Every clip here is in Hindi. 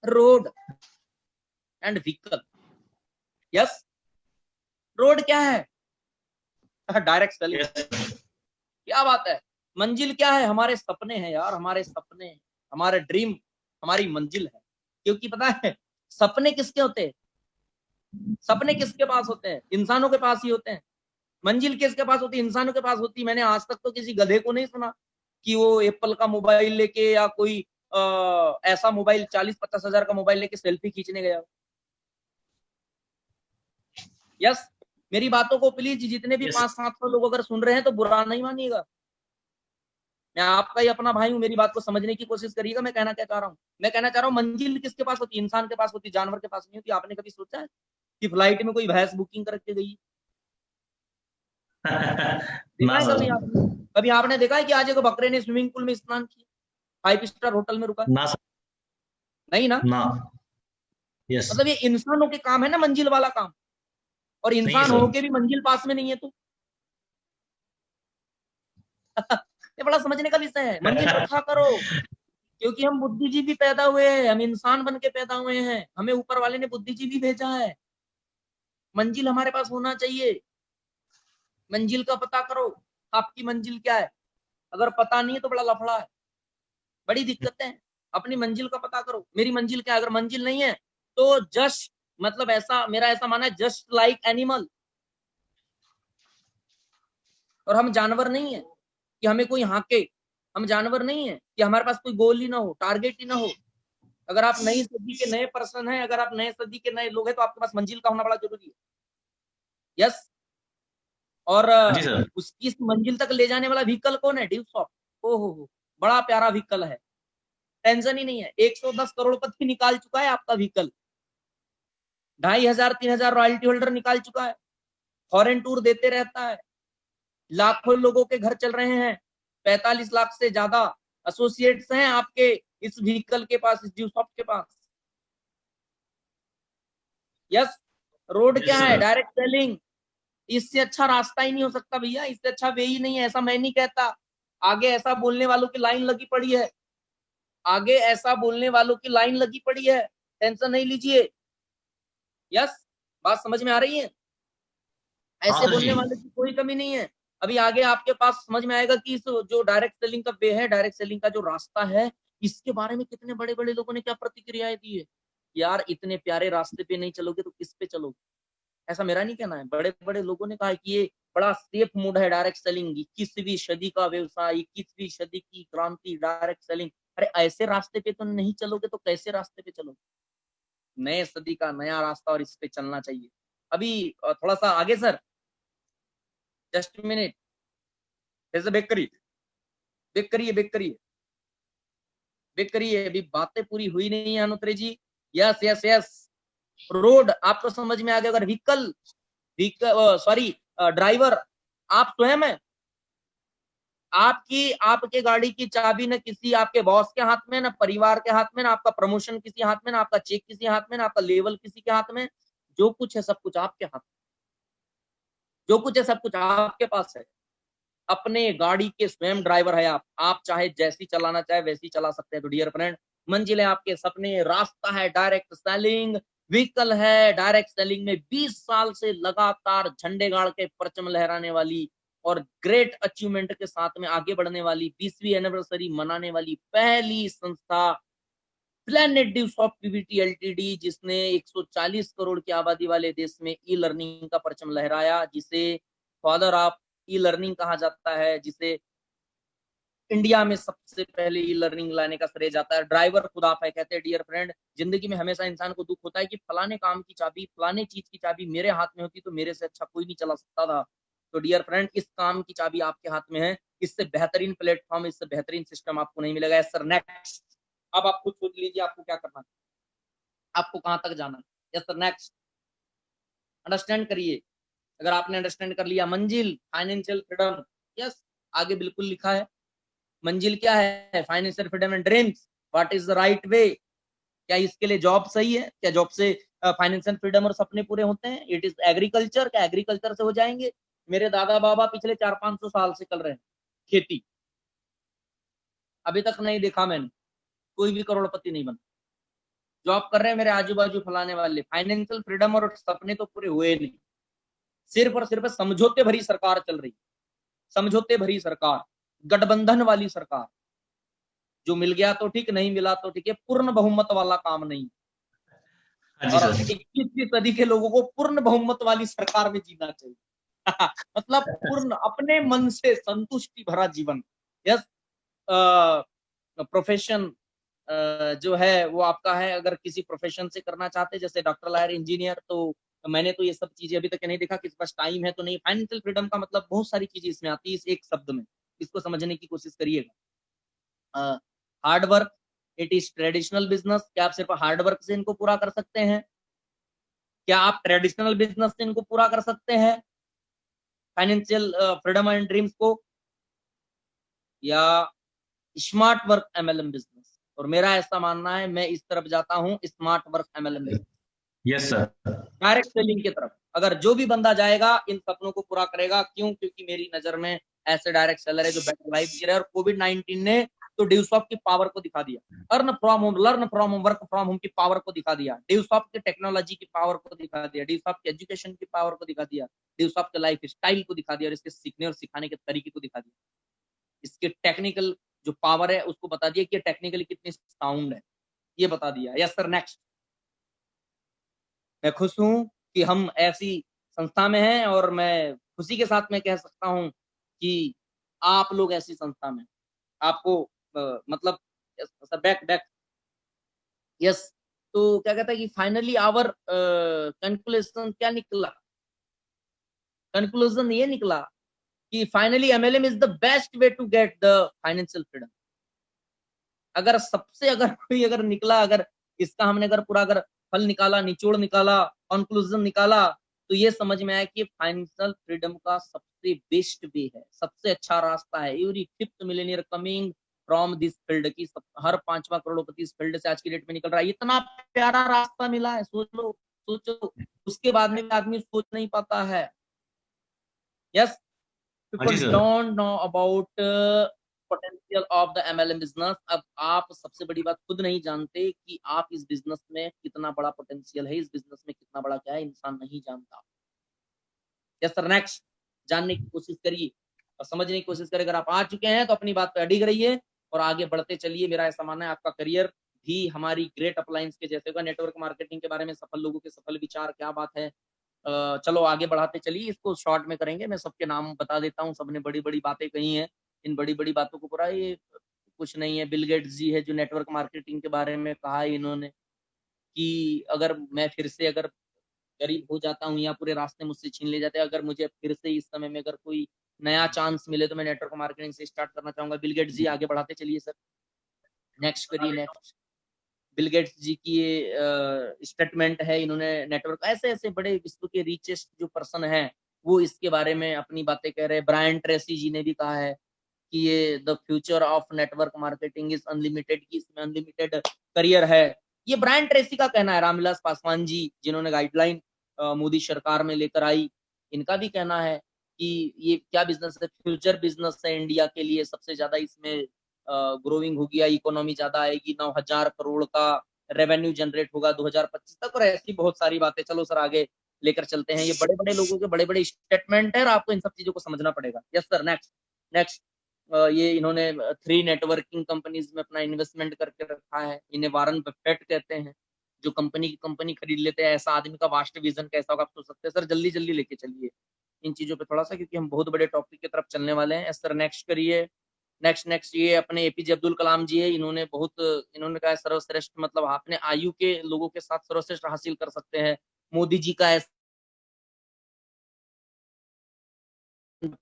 Road and vehicle. Yes, road क्या है? Direct selling. क्या बात है। मंजिल क्या है? हमारे सपने हैं यार, हमारे सपने, हमारे ड्रीम, हमारी मंजिल है। क्योंकि पता है सपने किसके होते हैं? सपने किसके पास होते हैं? इंसानों के पास ही होते हैं। मंजिल किसके पास होती है? इंसानों के पास होती है। मैंने आज तक तो किसी गधे को नहीं सुना कि वो एप्पल का मोबाइल लेके या कोई ऐसा मोबाइल 40-50 हजार का मोबाइल लेके सेल्फी खींचने गया। यस, मेरी बातों को प्लीज जितने भी 500-700 लोग अगर सुन रहे हैं तो बुरा नहीं मानिएगा। मैं आपका ही अपना भाई हूं, मेरी बात को समझने की कोशिश करिएगा। मैं कहना क्या चाह रहा हूँ? मैं कहना चाह रहा हूँ मंजिल किसके पास होती है? इंसान के पास होती है, जानवर के पास नहीं होती। आपने कभी सोचा है कि फ्लाइट में कोई भैंस बुकिंग करके गई? देखा ना है सर, कभी आपने? कभी आपने देखा है कि आज एक बकरे ने स्विमिंग पूल में स्नान किया, 5 स्टार होटल में रुका? ना सर, नहीं ना। ना। यस। मतलब ये इंसानों के काम है ना मंजिल वाला काम, और नहीं है इंसान सर। होके भी मंजिल पास में नहीं है तो ये बड़ा समझने का विषय है। मंजिल पता करो, क्योंकि हम बुद्धिजीवी पैदा हुए हैं, हम इंसान बन के पैदा हुए हैं, हमें ऊपर वाले ने बुद्धिजीवी भेजा है। मंजिल हमारे पास होना चाहिए। मंजिल का पता करो, आपकी मंजिल क्या है? अगर पता नहीं है तो बड़ा लफड़ा है, बड़ी दिक्कतें हैं। अपनी मंजिल का पता करो, मेरी मंजिल क्या है? अगर मंजिल नहीं है तो जस्ट, मतलब ऐसा मेरा ऐसा मानना है, जस्ट लाइक एनिमल। और हम जानवर नहीं है कि हमें कोई हाके। हम जानवर नहीं है कि हमारे पास कोई गोल ही ना हो, टारगेट ही ना हो। अगर आप नई सदी के नए पर्सन हैं, अगर आप नए सदी के नए लोग हैं, तो आपके पास मंजिल का होना बड़ा जरूरी है। यस। और जी सर। उसकी इस मंजिल तक ले जाने वाला व्हीकल कौन है? ड्यूसॉफ्ट। हो, बड़ा प्यारा व्हीकल है, टेंशन ही नहीं है। 110 करोड़पति निकाल चुका है आपका व्हीकल, 2,500-3,000 रॉयल्टी होल्डर निकाल चुका है, फॉरेन टूर देते रहता है, लाखों लोगों के घर चल रहे हैं, 45 लाख से ज्यादा एसोसिएट्स हैं आपके इस व्हीकल के पास, इस ड्यूसॉफ्ट के पास। यस। रोड क्या यस है? सर। Direct selling. इससे अच्छा रास्ता ही नहीं हो सकता भैया, इससे अच्छा वे ही नहीं है, ऐसा मैं नहीं कहता। आगे ऐसा बोलने वालों की लाइन लगी पड़ी है, आगे ऐसा बोलने वालों की लाइन लगी पड़ी है, टेंशन नहीं लीजिए। यस, बात समझ में आ रही है? हाँ ऐसे सर जी। बोलने वाले की कोई कमी नहीं है। अभी आगे आपके पास समझ में आएगा कि इस जो डायरेक्ट सेलिंग का वे है, डायरेक्ट सेलिंग का जो रास्ता है, इसके बारे में कितने बड़े बड़े लोगों ने क्या प्रतिक्रियाएं दी है। यार इतने प्यारे रास्ते पे नहीं चलोगे तो किस पे चलोगे? ऐसा मेरा नहीं कहना है, बड़े बड़े लोगों ने कहा है कि ये बड़ा सेफ मूड है डायरेक्ट सेलिंग, 21वीं सदी का व्यवसाय, 21वीं सदी की क्रांति, डायरेक्ट सेलिंग। अरे ऐसे रास्ते पे तो नहीं चलोगे तो कैसे रास्ते पे चलोगे? नए सदी का नया रास्ता, और इस पे चलना चाहिए। अभी थोड़ा सा आगे सर, जस्ट मिनट, जैसे बेक करिए, बेक करिए, बेक करिए, बेक करिए, अभी बातें पूरी हुई नहीं है अनुत्रे जी। Yes yes yes. रोड आपको समझ में आ गया। अगर व्हीकल, व्हीकल सॉरी, ड्राइवर आप स्वयं है। आपकी आपके गाड़ी की चाबी न किसी आपके बॉस के हाथ में, ना परिवार के हाथ में, ना आपका प्रमोशन किसी हाथ में, ना आपका चेक किसी हाथ में, ना आपका लेवल किसी के हाथ में। जो कुछ है सब कुछ आपके हाथ में, जो कुछ है सब कुछ आपके पास है। अपने गाड़ी के स्वयं ड्राइवर है आप चाहे जैसी चलाना चाहे वैसी चला सकते हैं। तो डियर फ्रेंड, मंजिल है आपके सपने, रास्ता है डायरेक्ट सेलिंग, व्हीकल है डायरेक्ट सेलिंग में 20 साल से लगातार झंडे गाड़ के परचम लहराने वाली और ग्रेट अचीवमेंट के साथ में आगे बढ़ने वाली, 20वीं एनिवर्सरी मनाने वाली पहली संस्था प्लेनेट ड्यूसॉफ्ट पीवीटी एलटीडी, जिसने 140 करोड़ की आबादी वाले देश में ई लर्निंग का परचम लहराया, जिसे फादर ऑफ ई लर्निंग कहा जाता है, जिसे इंडिया में सबसे पहले ई लर्निंग लाने का श्रेय जाता है। ड्राइवर खुद आप है। कहते हैं डियर फ्रेंड, जिंदगी में हमेशा इंसान को दुख होता है कि फलाने काम की चाबी, फलाने चीज की चाबी मेरे हाथ में होती तो मेरे से अच्छा कोई नहीं चला सकता था। तो डियर फ्रेंड, इस काम की चाबी आपके हाथ में है। इससे बेहतरीन प्लेटफॉर्म, इससे बेहतरीन सिस्टम आपको नहीं मिलेगा। सर नेक्स्ट, अब आप खुद सोच लीजिए आपको क्या करना है, आपको कहां तक जाना है। यस सर नेक्स्ट, अंडरस्टैंड करिए। अगर आपने अंडरस्टैंड कर लिया, मंजिल फाइनेंशियल फ्रीडम। यस, आगे बिल्कुल लिखा है मंजिल क्या है, financial freedom and dreams, what is the right way. क्या इसके लिए जॉब सही है? क्या जॉब से फाइनेंशियल फ्रीडम और सपने पूरे होते हैं? इट इज एग्रीकल्चर, क्या एग्रीकल्चर से हो जाएंगे? मेरे दादा बाबा पिछले 400-500 साल से कर रहे हैं खेती, अभी तक नहीं देखा मैंने कोई भी करोड़पति नहीं बना। जो आप कर रहे हैं मेरे आजू बाजू फलाने वाले, फाइनेंशियल फ्रीडम और सपने तो पूरे हुए नहीं। सिर्फ और सिर्फ समझौते भरी सरकार चल रही, समझौते भरी सरकार, गठबंधन वाली सरकार। जो मिल गया तो ठीक, नहीं मिला तो ठीक है, पूर्ण बहुमत वाला काम नहीं। हाँ जी और सर। 21वीं सदी के लोगों को पूर्ण बहुमत वाली सरकार में जीना चाहिए। मतलब पूर्ण अपने मन से संतुष्टि भरा जीवन। यस, प्रोफेशन जो है वो आपका है, अगर किसी प्रोफेशन से करना चाहते हैं जैसे डॉक्टर, लॉयर, इंजीनियर, तो मैंने तो ये सब चीजें अभी तक नहीं देखा, किसी पास टाइम है तो नहीं। फाइनेंशियल फ्रीडम का मतलब बहुत सारी चीजें इसमें आती है इस एक शब्द में, इसको समझने की कोशिश करिएगा। Hard work, it is traditional business, क्या आप सिर्फ हार्ड वर्क से इनको पूरा कर सकते हैं? क्या आप ट्रेडिशनल बिजनेस से इनको पूरा कर सकते हैं फाइनेंशियल फ्रीडम एंड ड्रीम्स को, या स्मार्ट वर्क एमएलएम बिजनेस? और मेरा ऐसा मानना है, मैं इस तरफ जाता हूं, smart work MLM business, yes sir. Direct selling की तरफ। अगर जो भी बंदा जाएगा इन सपनों को पूरा करेगा। क्यों? क्योंकि मेरी नजर में ऐसे डायरेक्ट सेलर है जो बेटर लाइफ जी रहे हैं। और कोविड-19 ने तो ड्यूसॉफ्ट की पावर को दिखा दिया, earn from home, learn from home, work from home की पावर को दिखा दिया, ड्यूसॉफ्ट की टेक्नोलॉजी की पावर को दिखा दिया, ड्यूसॉफ्ट की एजुकेशन की पावर को दिखा दिया, ड्यूसॉफ्ट के लाइफ स्टाइल को दिखा दिया, और इसके सीखने और सिखाने के तरीके को दिखा दिया। इसके टेक्निकल जो पावर है उसको बता दिया कि टेक्निकली कितनी साउंड है, ये बता दिया। Yes sir, next. मैं खुश हूं कि हम ऐसी संस्था में हैं, और मैं खुशी के साथ में कह सकता हूं कि आप लोग ऐसी संस्था में, आपको मतलब सर, बैक बैक। यस, तो क्या कहता है कि फाइनली आवर कंक्लूजन क्या निकला? कंक्लूजन ये निकला कि finally MLM is the best way to get the financial freedom. अगर सबसे अगर कोई अगर निकला, अगर इसका हमने अगर पूरा अगर फल निकाला, निचोड़ निकाला, कंक्लूजन निकाला, तो ये समझ में आया कि फाइनेंशियल फ्रीडम का सबसे बेस्ट वे है, सबसे अच्छा रास्ता है। Every fifth Millionaire coming from this field की, हर पांचवा करोड़पति इस फील्ड से आज की डेट में निकल रहा है। इतना प्यारा रास्ता मिला है, सोच लो, सोचो। उसके बाद में भी आदमी सोच नहीं पाता है। यस, हाँ जी people sir. Don't know about potential of the MLM business. अब आप सबसे बड़ी बात खुद नहीं जानते कि आप इस बिजनेस में कितना बड़ा पोटेंशियल है, इस बिजनेस में कितना बड़ा क्या है, इंसान नहीं जानता। Yes sir, next. जानने की कोशिश करिए और समझने की कोशिश करिए। अगर आप आ चुके हैं तो अपनी बात पे अडिग रहिए और आगे बढ़ते चलिए। मेरा ऐसा मानना है आपका करियर भी हमारी ग्रेट अपलायंस के जैसे होगा। नेटवर्क मार्केटिंग के बारे में सफल लोगों के सफल विचार, क्या बात है। चलो आगे बढ़ाते चलिए, इसको शॉर्ट में करेंगे। मैं सबके नाम बता देता हूँ, सबने बड़ी बड़ी बातें कही हैं। इन बड़ी बड़ी बातों को पूरा ये कुछ नहीं है। बिल गेट्स जी है जो नेटवर्क मार्केटिंग के बारे में कहा है इन्होंने कि अगर मैं फिर से अगर गरीब हो जाता हूँ या पूरे रास्ते मुझसे छीन ले जाते हैं, अगर मुझे फिर से इस समय में अगर कोई नया चांस मिले तो मैं नेटवर्क मार्केटिंग से स्टार्ट करना चाहूंगा। बिल गेट्स जी, आगे बढ़ाते चलिए सर, नेक्स्ट करिए, नेक्स्ट। बिल गेट्स जी की ये स्टेटमेंट है, इन्होंने नेटवर्क, ऐसे ऐसे बड़े विश्व के रिचेस्ट जो पर्सन है वो इसके बारे में अपनी बातें कह रहे हैं। ब्रायन ट्रेसी जी ने भी कहा है कि ये the future of network marketing is unlimited, की इसमें अनलिमिटेड करियर है। ये ब्रायन ट्रेसी का कहना है। रामविलास पासवान जी जिन्होंने गाइडलाइन मोदी सरकार में लेकर आई, इनका भी कहना है कि ये क्या बिजनेस है, फ्यूचर बिजनेस है इंडिया के लिए। सबसे ज्यादा इसमें ग्रोइंग होगी, इकोनॉमी ज्यादा आएगी, 9,000 करोड़ का रेवेन्यू जनरेट होगा 2025 तक, और ऐसी बहुत सारी बातें। चलो सर आगे लेकर चलते हैं। ये बड़े बड़े लोगों के बड़े बड़े स्टेटमेंट है और आपको इन सब चीजों को समझना पड़ेगा। Yes sir, next, next. ये इन्होंने 3 नेटवर्किंग कंपनीज में अपना इन्वेस्टमेंट करके रखा है। इन्हें वारन बफेट कहते हैं, जो कंपनी की कंपनी खरीद लेते हैं। ऐसा आदमी का वास्ट विजन कैसा होगा आप सोच सकते हैं। सर जल्दी जल्दी लेके चलिए इन चीजों पे थोड़ा सा, क्योंकि हम बहुत बड़े टॉपिक की तरफ चलने वाले हैं। सर नेक्स्ट करिए, नेक्स्ट, नेक्स्ट। ये अपने एपीजे अब्दुल कलाम जी है, इन्होंने बहुत, इन्होंने कहा सर्वश्रेष्ठ, मतलब अपने आयु के लोगों के साथ सर्वश्रेष्ठ हासिल कर सकते हैं। मोदी जी का ऐसा,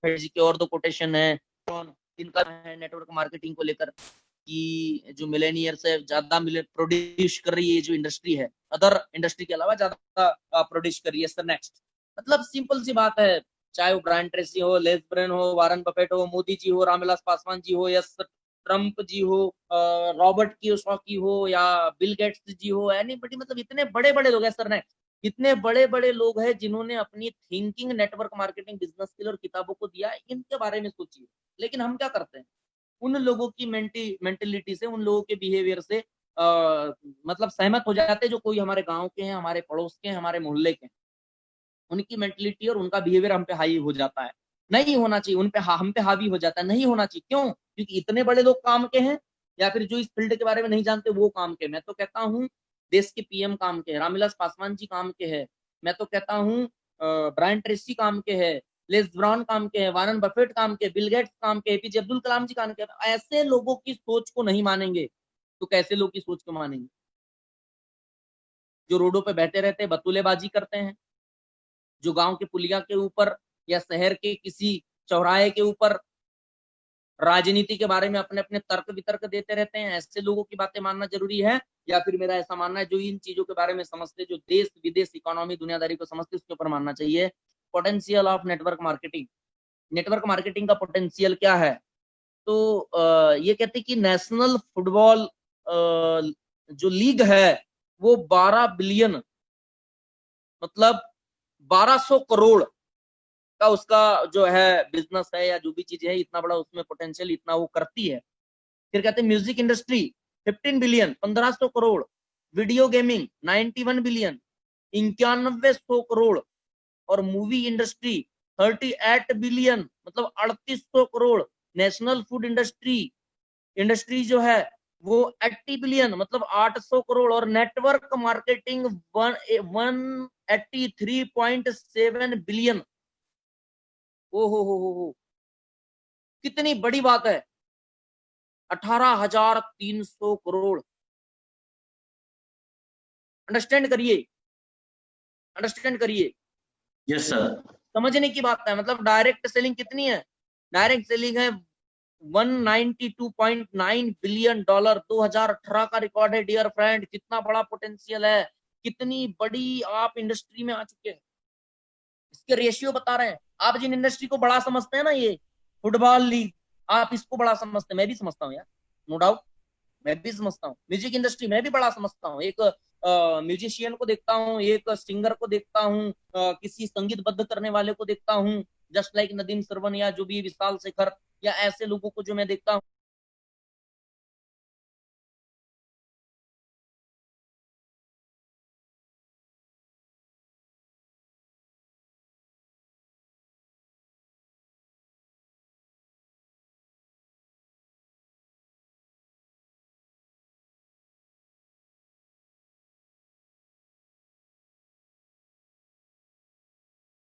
जी के और दो कोटेशन है। कौन? इनका है नेटवर्क मार्केटिंग को लेकर कि जो मिलेनियर से ज्यादा प्रोड्यूस कर रही है जो इंडस्ट्री है, अदर इंडस्ट्री के अलावा ज्यादा प्रोड्यूस कर रही है। Sir next. मतलब सिंपल सी बात है, चाहे वो ब्रायन ट्रेसी हो, लेस ब्रेन हो, वारन बफेट हो, मोदी जी हो, रामविलास पासवान जी हो, या ट्रम्प जी हो, रॉबर्ट कियोसाकी हो, या बिल गेट्स जी हो, एनीबडी, मतलब इतने बड़े बड़े लोग हैं सर ने, इतने बड़े बड़े लोग हैं जिन्होंने अपनी थिंकिंग नेटवर्क मार्केटिंग बिजनेस के लिए और किताबों को दिया। इनके बारे में सोचिए। लेकिन हम क्या करते हैं, उन लोगों की मेंटेलिटी से, उन लोगों के बिहेवियर से मतलब सहमत हो जाते हैं, जो कोई हमारे गांव के हैं, हमारे पड़ोस के हैं, हमारे मोहल्ले के हैं, उनकी मेंटलिटी और उनका बिहेवियर हम पे हाई हो जाता है। नहीं होना चाहिए, उन पे हम पे हावी हो जाता है, नहीं होना चाहिए। क्यों? क्योंकि इतने बड़े लोग काम के हैं, या फिर जो इस फील्ड के बारे में नहीं जानते वो काम के। मैं तो कहता हूँ देश के पीएम काम के हैं, रामविलास पासवान जी काम के हैं, मैं तो कहता हूँ ब्रायन ट्रेसी काम के हैं, लेस ब्राउन काम के हैं, वारन बफेट काम के, बिल गेट्स काम के, एपीजे अब्दुल कलाम जी काम के। ऐसे लोगों की सोच को नहीं मानेंगे तो कैसे लोग की सोच को मानेंगे? जो रोडों पे बैठे रहते हैं, बतूलेबाजी करते हैं, जो गांव के पुलिया के ऊपर या शहर के किसी चौराहे के ऊपर राजनीति के बारे में अपने अपने तर्क वितर्क देते रहते हैं, ऐसे लोगों की बातें मानना जरूरी है? या फिर मेरा ऐसा मानना है जो इन चीजों के बारे में समझते, जो देश विदेश इकोनॉमी दुनियादारी को समझते, उसके ऊपर मानना चाहिए। Potential of network marketing. Network marketing का पोटेंशियल क्या है? तो ये कहते हैं कि नेशनल फुटबॉल जो लीग है वो 12 बिलियन, मतलब 1200 करोड़ का उसका जो है बिजनेस है, या जो भी चीज है, इतना बड़ा उसमें पोटेंशियल, इतना वो करती है। फिर कहते हैं music industry 15 billion, 1500 crore. Video gaming 91 billion, 9100 crore. और मूवी इंडस्ट्री 38 बिलियन, मतलब 3800 करोड़। नेशनल फूड इंडस्ट्री जो है वो 80 बिलियन, मतलब 800 करोड़। और नेटवर्क मार्केटिंग 183.7 बिलियन। ओ हो, कितनी बड़ी बात है, 18,300 करोड़। अंडरस्टैंड करिए, अंडरस्टैंड करिए, यस सर। समझने की बात है। मतलब डायरेक्ट सेलिंग कितनी है? डायरेक्ट सेलिंग है 192.9 बिलियन डॉलर। 2018 का रिकॉर्ड है डियर फ्रेंड। कितना बड़ा पोटेंशियल है, कितनी बड़ी आप इंडस्ट्री में आ चुके हैं, इसके रेशियो बता रहे हैं। आप जिन इंडस्ट्री को बड़ा समझते हैं ना, ये फुटबॉल लीग, आप इसको बड़ा समझते हैं, मैं भी समझता हूँ यार, नो डाउट, मैं भी समझता हूँ। म्यूजिक इंडस्ट्री मैं भी बड़ा समझता हूँ। एक म्यूजिशियन को देखता हूँ, एक सिंगर को देखता हूँ, किसी संगीतबद्ध करने वाले को देखता हूँ, जस्ट लाइक नदीम श्रवण, या जो भी विशाल शेखर, या ऐसे लोगों को जो मैं देखता हूँ।